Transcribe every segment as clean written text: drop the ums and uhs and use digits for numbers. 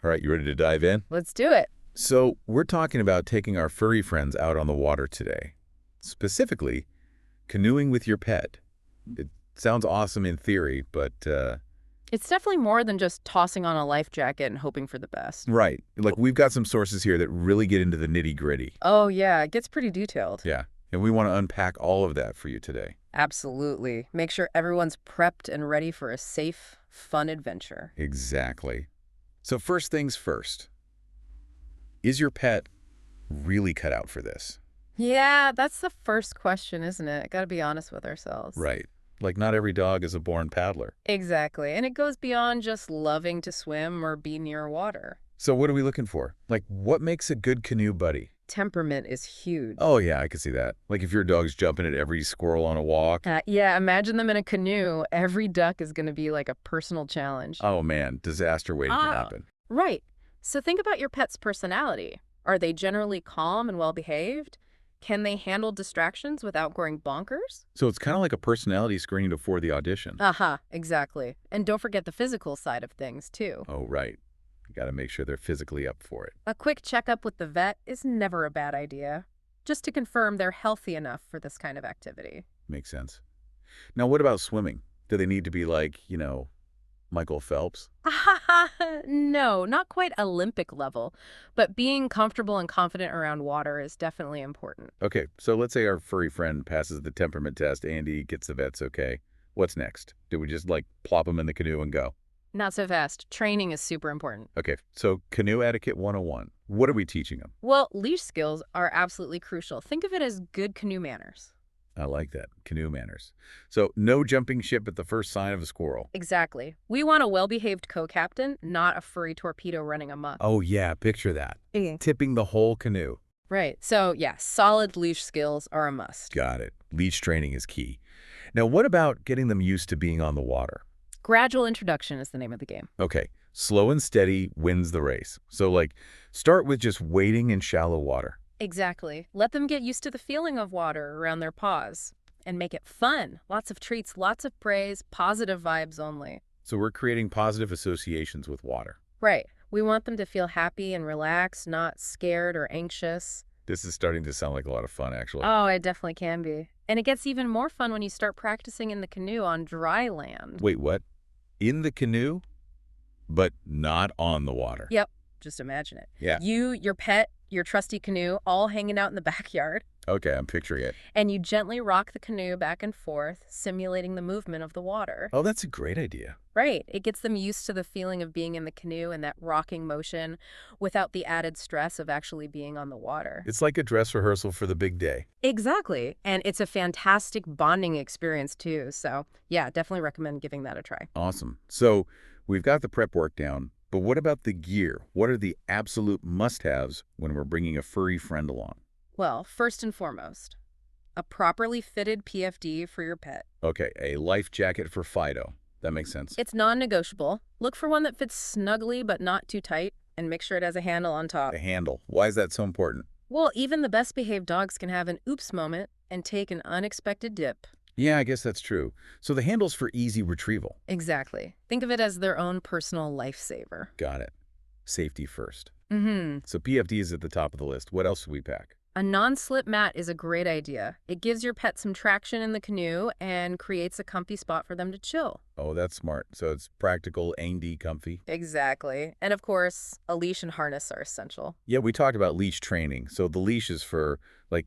All right, you ready to dive in? Let's do it. So we're talking about taking our furry friends out on the water today. Specifically, canoeing with your pet. It sounds awesome in theory, but It's definitely more than just tossing on a life jacket and hoping for the best. right. Like we've got some sources here that really get into the nitty-gritty. Oh, yeah, it gets pretty detailed. Yeah, and we want to unpack all of that for you today. Absolutely. Make sure everyone's prepped and ready for a safe, fun adventure. Exactly. So first things first. Is your pet really cut out for this? Yeah, that's the first question, isn't it? Gotta be honest with ourselves. Right. Like not every dog is a born paddler. Exactly. And it goes beyond just loving to swim or be near water. So what are we looking for? Like what makes a good canoe buddy? Temperament is huge. Oh, yeah, I can see that. Like if your dog's jumping at every squirrel on a walk. Yeah, imagine them in a canoe. Every duck is going to be like a personal challenge. Oh, man, disaster waiting to happen. Right. So think about your pet's personality. Are they generally calm and well-behaved? Can they handle distractions without going bonkers? So it's kind of like a personality screening before the audition. Aha, exactly. And don't forget the physical side of things, too. Oh, right. You got to make sure they're physically up for it. A quick checkup with the vet is never a bad idea, just to confirm they're healthy enough for this kind of activity. Makes sense. Now, what about swimming? Do they need to be like, Michael Phelps? No, not quite Olympic level, but being comfortable and confident around water is definitely important. Okay, so let's say our furry friend passes the temperament test. Andy gets the vet's okay. What's next? Do we just, plop him in the canoe and go? Not so fast. Training is super important. Okay, so Canoe Etiquette 101. What are we teaching them? Well, leash skills are absolutely crucial. Think of it as good canoe manners. I like that. Canoe manners. So no jumping ship at the first sign of a squirrel. Exactly. We want a well-behaved co-captain, not a furry torpedo running amok. Oh, yeah, picture that. Tipping the whole canoe. Right. So, yeah, solid leash skills are a must. Got it. Leash training is key. Now, what about getting them used to being on the water? Gradual introduction is the name of the game. Okay, slow and steady wins the race. So, start with just wading in shallow water. Exactly. Let them get used to the feeling of water around their paws. And make it fun. Lots of treats, lots of praise, positive vibes only. So we're creating positive associations with water. Right. We want them to feel happy and relaxed, not scared or anxious. This is starting to sound like a lot of fun, actually. Oh, it definitely can be. And it gets even more fun when you start practicing in the canoe on dry land. Wait, what? In the canoe, but not on the water? Yep. Just imagine it. Yeah. You, your pet, your trusty canoe, all hanging out in the backyard. Okay, I'm picturing it. And you gently rock the canoe back and forth, simulating the movement of the water. Oh, that's a great idea. Right. It gets them used to the feeling of being in the canoe and that rocking motion without the added stress of actually being on the water. It's like a dress rehearsal for the big day. Exactly. And it's a fantastic bonding experience, too. So, yeah, definitely recommend giving that a try. Awesome. So we've got the prep work down, but what about the gear? What are the absolute must-haves when we're bringing a furry friend along? Well, first and foremost, a properly fitted PFD for your pet. Okay, a life jacket for Fido. That makes sense. It's non-negotiable. Look for one that fits snugly but not too tight, and make sure it has a handle on top. A handle. Why is that so important? Well, even the best behaved dogs can have an oops moment and take an unexpected dip. Yeah, I guess that's true. So the handle's for easy retrieval. Exactly. Think of it as their own personal lifesaver. Got it. Safety first. Mm-hmm. So PFD is at the top of the list. What else do we pack? A non-slip mat is a great idea. It gives your pet some traction in the canoe and creates a comfy spot for them to chill. Oh, that's smart. So it's practical, ain't comfy. Exactly. And of course, a leash and harness are essential. Yeah, we talked about leash training. So the leash is for,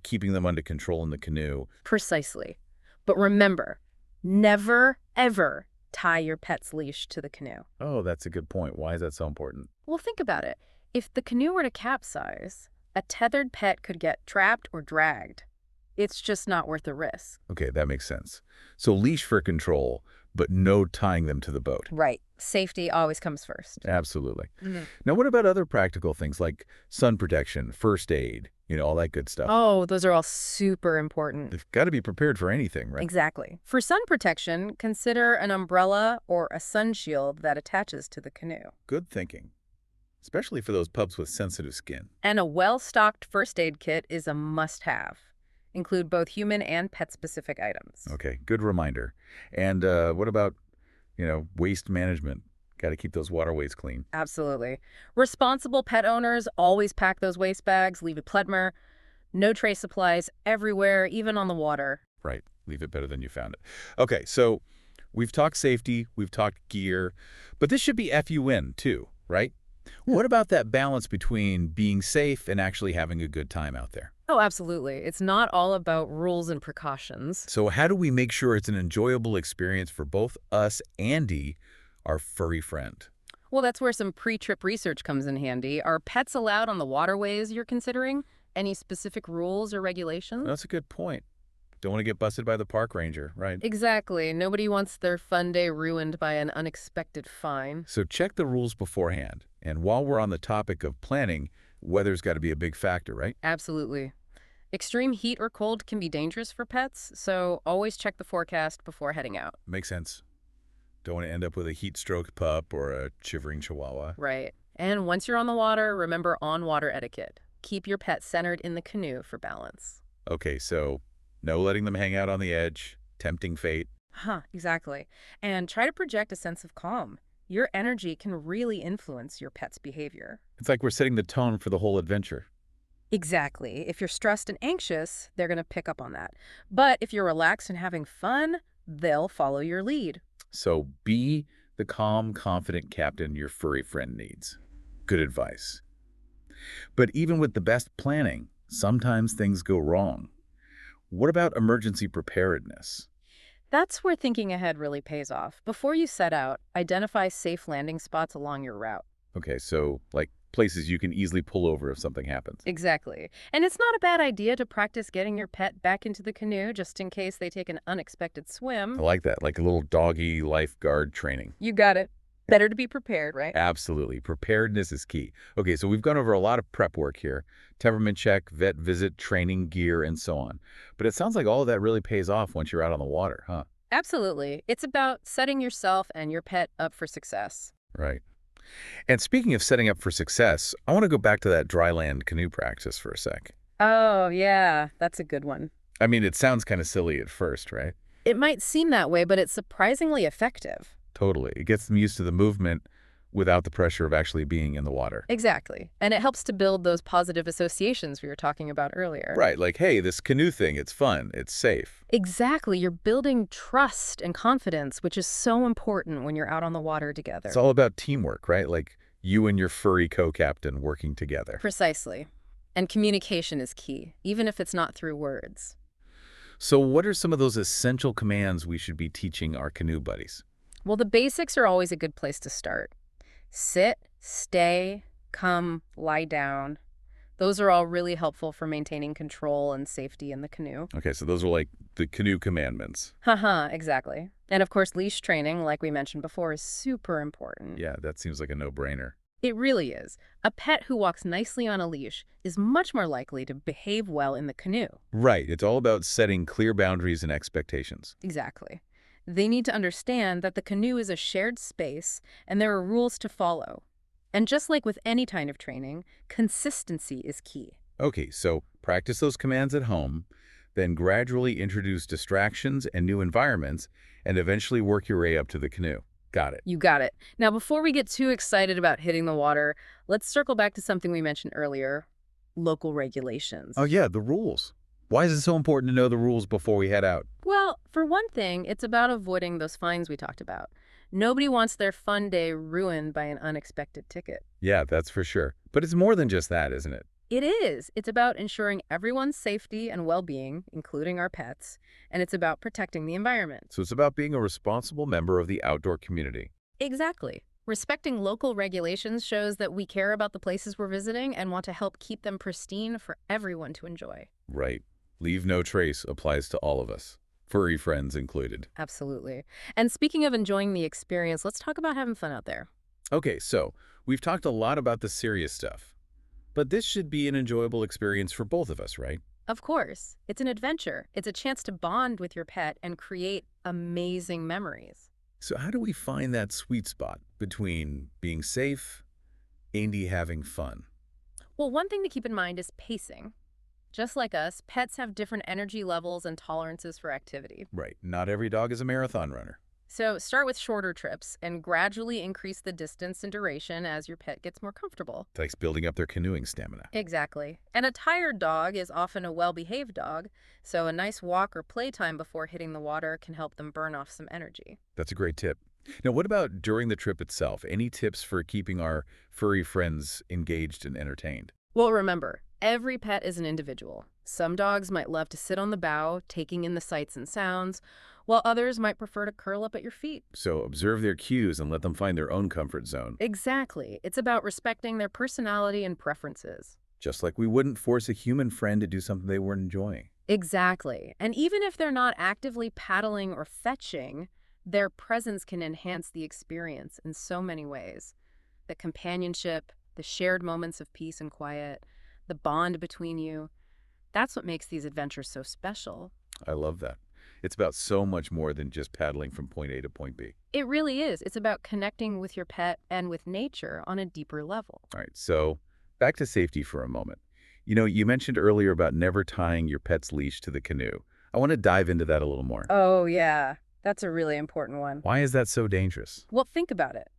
keeping them under control in the canoe. Precisely. But remember, never, ever tie your pet's leash to the canoe. Oh, that's a good point. Why is that so important? Well, think about it. If the canoe were to capsize, a tethered pet could get trapped or dragged. It's just not worth the risk. Okay, that makes sense. So leash for control, but no tying them to the boat. Right. Safety always comes first. Absolutely. Mm-hmm. Now, what about other practical things like sun protection, first aid, all that good stuff? Oh, those are all super important. They've got to be prepared for anything, right? Exactly. For sun protection, consider an umbrella or a sun shield that attaches to the canoe. Good thinking. Especially for those pups with sensitive skin. And a well-stocked first aid kit is a must-have. Include both human and pet-specific items. Okay, good reminder. And what about, waste management? Got to keep those waterways clean. Absolutely. Responsible pet owners always pack those waste bags, leave it pledmer, no trace supplies everywhere, even on the water. Right. Leave it better than you found it. Okay, so we've talked safety, we've talked gear, but this should be FUN too, right? What about that balance between being safe and actually having a good time out there? Oh, absolutely. It's not all about rules and precautions. So how do we make sure it's an enjoyable experience for both us and our furry friend? Well, that's where some pre-trip research comes in handy. Are pets allowed on the waterways you're considering? Any specific rules or regulations? That's a good point. Don't want to get busted by the park ranger, right? Exactly. Nobody wants their fun day ruined by an unexpected fine. So check the rules beforehand. And while we're on the topic of planning, weather's got to be a big factor, right? Absolutely. Extreme heat or cold can be dangerous for pets, so always check the forecast before heading out. Makes sense. Don't want to end up with a heat-stroked pup or a shivering chihuahua. Right. And once you're on the water, remember on-water etiquette. Keep your pet centered in the canoe for balance. Okay, so no letting them hang out on the edge, tempting fate. Exactly. And try to project a sense of calm. Your energy can really influence your pet's behavior. It's like we're setting the tone for the whole adventure. Exactly. If you're stressed and anxious, they're going to pick up on that. But if you're relaxed and having fun, they'll follow your lead. So be the calm, confident captain your furry friend needs. Good advice. But even with the best planning, sometimes things go wrong. What about emergency preparedness? That's where thinking ahead really pays off. Before you set out, identify safe landing spots along your route. Okay, so like places you can easily pull over if something happens. Exactly. And it's not a bad idea to practice getting your pet back into the canoe just in case they take an unexpected swim. I like that, like a little doggy lifeguard training. You got it. Better to be prepared, right? Absolutely. Preparedness is key. Okay, so we've gone over a lot of prep work here. Temperament check, vet visit, training gear, and so on. But it sounds like all of that really pays off once you're out on the water, huh? Absolutely. It's about setting yourself and your pet up for success. Right. And speaking of setting up for success, I want to go back to that dry land canoe practice for a sec. Oh, yeah, that's a good one. I mean, it sounds kind of silly at first, right? It might seem that way, but it's surprisingly effective. Totally. It gets them used to the movement without the pressure of actually being in the water. Exactly. And it helps to build those positive associations we were talking about earlier. Right, like, hey, this canoe thing, it's fun, it's safe. Exactly. You're building trust and confidence, which is so important when you're out on the water together. It's all about teamwork, right? Like you and your furry co-captain working together. Precisely. And communication is key, even if it's not through words. So what are some of those essential commands we should be teaching our canoe buddies? Well, the basics are always a good place to start. Sit, stay, come, lie down. Those are all really helpful for maintaining control and safety in the canoe. Okay, so those are like the canoe commandments. Haha, exactly. And of course, leash training, like we mentioned before, is super important. Yeah, that seems like a no-brainer. It really is. A pet who walks nicely on a leash is much more likely to behave well in the canoe. Right, it's all about setting clear boundaries and expectations. Exactly. They need to understand that the canoe is a shared space and there are rules to follow. And just like with any kind of training, consistency is key. Okay, so practice those commands at home, then gradually introduce distractions and new environments, and eventually work your way up to the canoe. Got it. You got it. Now, before we get too excited about hitting the water, let's circle back to something we mentioned earlier, local regulations. Oh yeah, the rules. Why is it so important to know the rules before we head out? Well, for one thing, it's about avoiding those fines we talked about. Nobody wants their fun day ruined by an unexpected ticket. Yeah, that's for sure. But it's more than just that, isn't it? It is. It's about ensuring everyone's safety and well-being, including our pets, and it's about protecting the environment. So it's about being a responsible member of the outdoor community. Exactly. Respecting local regulations shows that we care about the places we're visiting and want to help keep them pristine for everyone to enjoy. Right. Leave no trace applies to all of us, furry friends included. Absolutely. And speaking of enjoying the experience, let's talk about having fun out there. Okay, so we've talked a lot about the serious stuff, but this should be an enjoyable experience for both of us, right? Of course. It's an adventure. It's a chance to bond with your pet and create amazing memories. So how do we find that sweet spot between being safe and having fun? Well, one thing to keep in mind is pacing. Just like us, pets have different energy levels and tolerances for activity. Right. Not every dog is a marathon runner. So start with shorter trips and gradually increase the distance and duration as your pet gets more comfortable. Thanks building up their canoeing stamina. Exactly. And a tired dog is often a well-behaved dog, so a nice walk or playtime before hitting the water can help them burn off some energy. That's a great tip. Now, what about during the trip itself? Any tips for keeping our furry friends engaged and entertained? Well, remember, every pet is an individual. Some dogs might love to sit on the bow, taking in the sights and sounds, while others might prefer to curl up at your feet. So observe their cues and let them find their own comfort zone, Exactly. It's about respecting their personality and preferences. just like we wouldn't force a human friend to do something they weren't enjoying. Exactly. And even if they're not actively paddling or fetching, their presence can enhance the experience in so many ways. The companionship, the shared moments of peace and quiet, the bond between you. That's what makes these adventures so special. I love that. It's about so much more than just paddling from point A to point B. It really is. It's about connecting with your pet and with nature on a deeper level. All right, so back to safety for a moment. You mentioned earlier about never tying your pet's leash to the canoe. I want to dive into that a little more. Oh, yeah. That's a really important one. Why is that so dangerous? Well, think about it.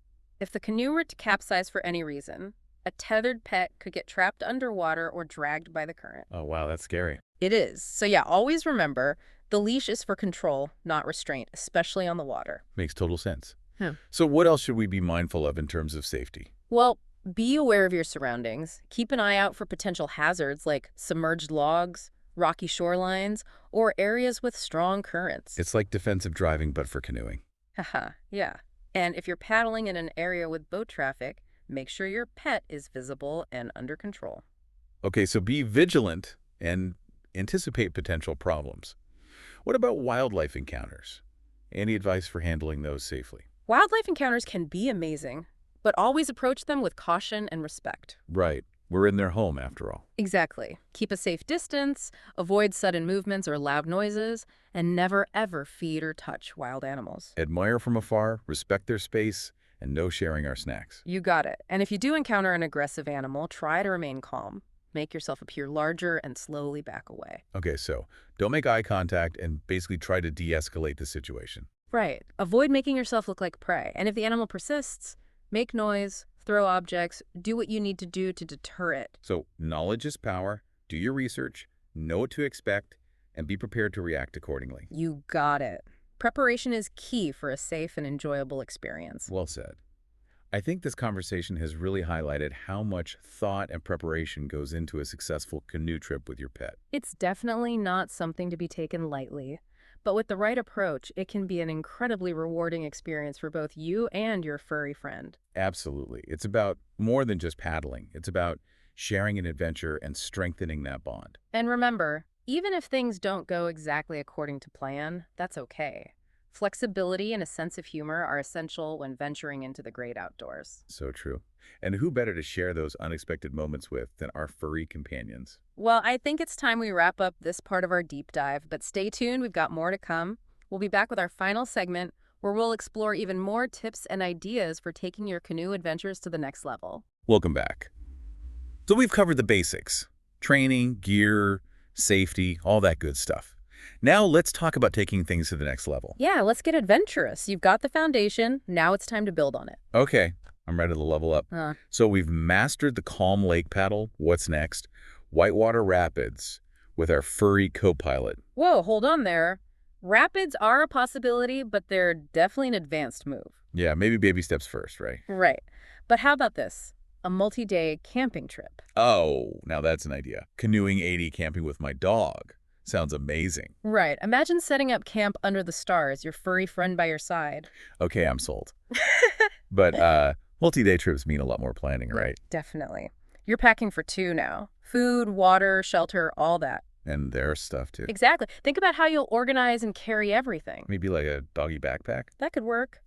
If the canoe were to capsize for any reason, a tethered pet could get trapped underwater or dragged by the current. Oh, wow, that's scary. It is. So yeah, always remember, the leash is for control, not restraint, especially on the water. Makes total sense. Hmm. So what else should we be mindful of in terms of safety? Well, be aware of your surroundings. Keep an eye out for potential hazards like submerged logs, rocky shorelines, or areas with strong currents. It's like defensive driving, but for canoeing. Haha, yeah. And if you're paddling in an area with boat traffic, make sure your pet is visible and under control. Okay, so be vigilant and anticipate potential problems. What about wildlife encounters? Any advice for handling those safely? Wildlife encounters can be amazing, but always approach them with caution and respect. Right. We're in their home, after all. Exactly. Keep a safe distance, avoid sudden movements or loud noises, and never ever feed or touch wild animals. Admire from afar, respect their space, and no sharing our snacks. You got it. And if you do encounter an aggressive animal, try to remain calm. Make yourself appear larger and slowly back away. Okay, so don't make eye contact and basically try to de-escalate the situation. Right. Avoid making yourself look like prey. And if the animal persists, make noise, throw objects, do what you need to do to deter it. So knowledge is power, do your research, know what to expect, and be prepared to react accordingly. You got it. Preparation is key for a safe and enjoyable experience. Well said. I think this conversation has really highlighted how much thought and preparation goes into a successful canoe trip with your pet. It's definitely not something to be taken lightly, but with the right approach, it can be an incredibly rewarding experience for both you and your furry friend. Absolutely. It's about more than just paddling. It's about sharing an adventure and strengthening that bond. And remember, even if things don't go exactly according to plan, that's okay. Flexibility and a sense of humor are essential when venturing into the great outdoors. So true. And who better to share those unexpected moments with than our furry companions? Well, I think it's time we wrap up this part of our deep dive, but stay tuned, we've got more to come. We'll be back with our final segment, where we'll explore even more tips and ideas for taking your canoe adventures to the next level. Welcome back. So we've covered the basics: training, gear, safety, all that good stuff. Now let's talk about taking things to the next level. Yeah, let's get adventurous. You've got the foundation, now it's time to build on it. Okay, I'm ready to level up. So we've mastered the calm lake paddle. What's next? Whitewater rapids with our furry co-pilot. Whoa, hold on there. Rapids are a possibility, but they're definitely an advanced move. Yeah, maybe baby steps first, right? Right. But how about this? A multi-day camping trip. Oh, now that's an idea. Canoeing 80 camping with my dog. Sounds amazing. Right. Imagine setting up camp under the stars, your furry friend by your side. Okay, I'm sold. But multi-day trips mean a lot more planning, right? Definitely. You're packing for two now. Food, water, shelter, all that. And their stuff, too. Exactly. Think about how you'll organize and carry everything. Maybe like a doggy backpack? That could work.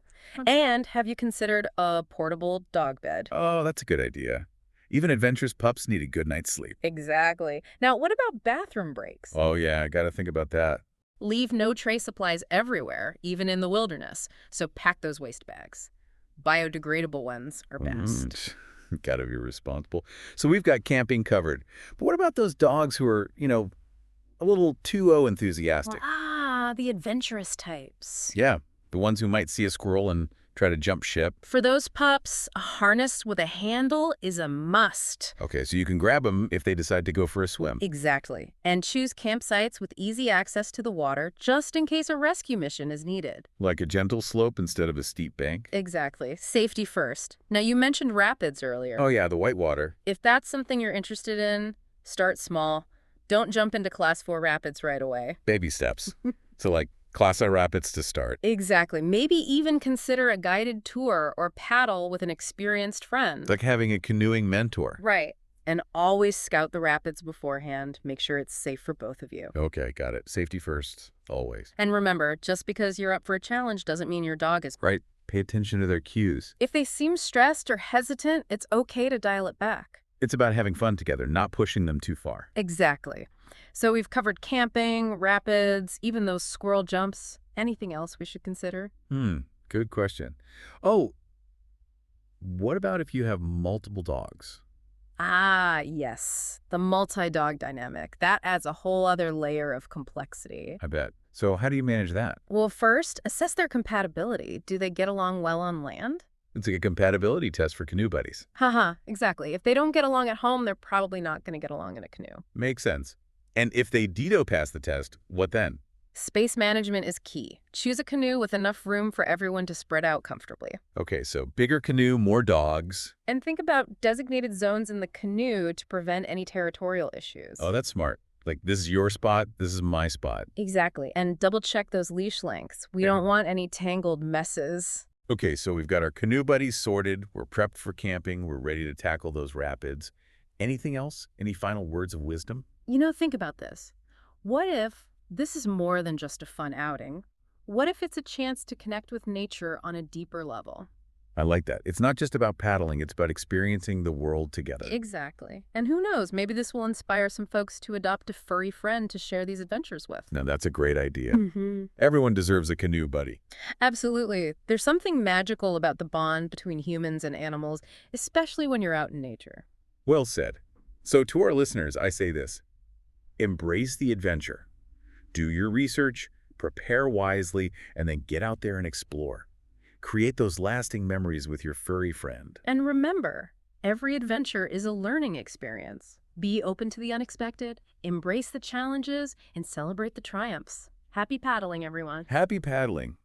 And have you considered a portable dog bed? Oh, that's a good idea. Even adventurous pups need a good night's sleep. Exactly. Now, what about bathroom breaks? Oh, yeah, I gotta think about that. Leave no tray supplies everywhere, even in the wilderness. So pack those waste bags. Biodegradable ones are best. Gotta be responsible. So we've got camping covered. But what about those dogs who are, a little too enthusiastic? The adventurous types. Yeah, The ones who might see a squirrel and try to jump ship. For those pups, a harness with a handle is a must. Okay, so you can grab them if they decide to go for a swim. Exactly. And choose campsites with easy access to the water, just in case a rescue mission is needed. Like a gentle slope instead of a steep bank. Exactly. Safety first. Now, you mentioned rapids earlier. Oh yeah, the whitewater. If that's something you're interested in, start small. Don't jump into Class 4 rapids right away. Baby steps. So like Class I rapids to start. Exactly. Maybe even consider a guided tour or paddle with an experienced friend. It's like having a canoeing mentor. Right. And always scout the rapids beforehand. Make sure it's safe for both of you. Okay, got it. Safety first, always. And remember, just because you're up for a challenge doesn't mean your dog is. Right, pay attention to their cues. If they seem stressed or hesitant, it's okay to dial it back. It's about having fun together, not pushing them too far. Exactly. So we've covered camping, rapids, even those squirrel jumps. Anything else we should consider? Good question. Oh, what about if you have multiple dogs? Ah, yes. The multi-dog dynamic. That adds a whole other layer of complexity. I bet. So how do you manage that? Well, first, assess their compatibility. Do they get along well on land? It's like a compatibility test for canoe buddies. Haha, exactly. If they don't get along at home, they're probably not going to get along in a canoe. Makes sense. And if they DIDO pass the test, what then? Space management is key. Choose a canoe with enough room for everyone to spread out comfortably. Okay, so bigger canoe, more dogs. And think about designated zones in the canoe to prevent any territorial issues. Oh, that's smart. Like, this is your spot, this is my spot. Exactly. And double-check those leash lengths. We don't want any tangled messes. Okay, so we've got our canoe buddies sorted, we're prepped for camping, we're ready to tackle those rapids. Anything else? Any final words of wisdom? Think about this. What if this is more than just a fun outing? What if it's a chance to connect with nature on a deeper level? I like that. It's not just about paddling, it's about experiencing the world together. Exactly. And who knows, maybe this will inspire some folks to adopt a furry friend to share these adventures with. Now, that's a great idea. Everyone deserves a canoe buddy. Absolutely. There's something magical about the bond between humans and animals, especially when you're out in nature. Well said. So to our listeners, I say this. Embrace the adventure. Do your research, prepare wisely, and then get out there and explore. Create those lasting memories with your furry friend. And remember, every adventure is a learning experience. Be open to the unexpected, embrace the challenges, and celebrate the triumphs. Happy paddling, everyone. Happy paddling.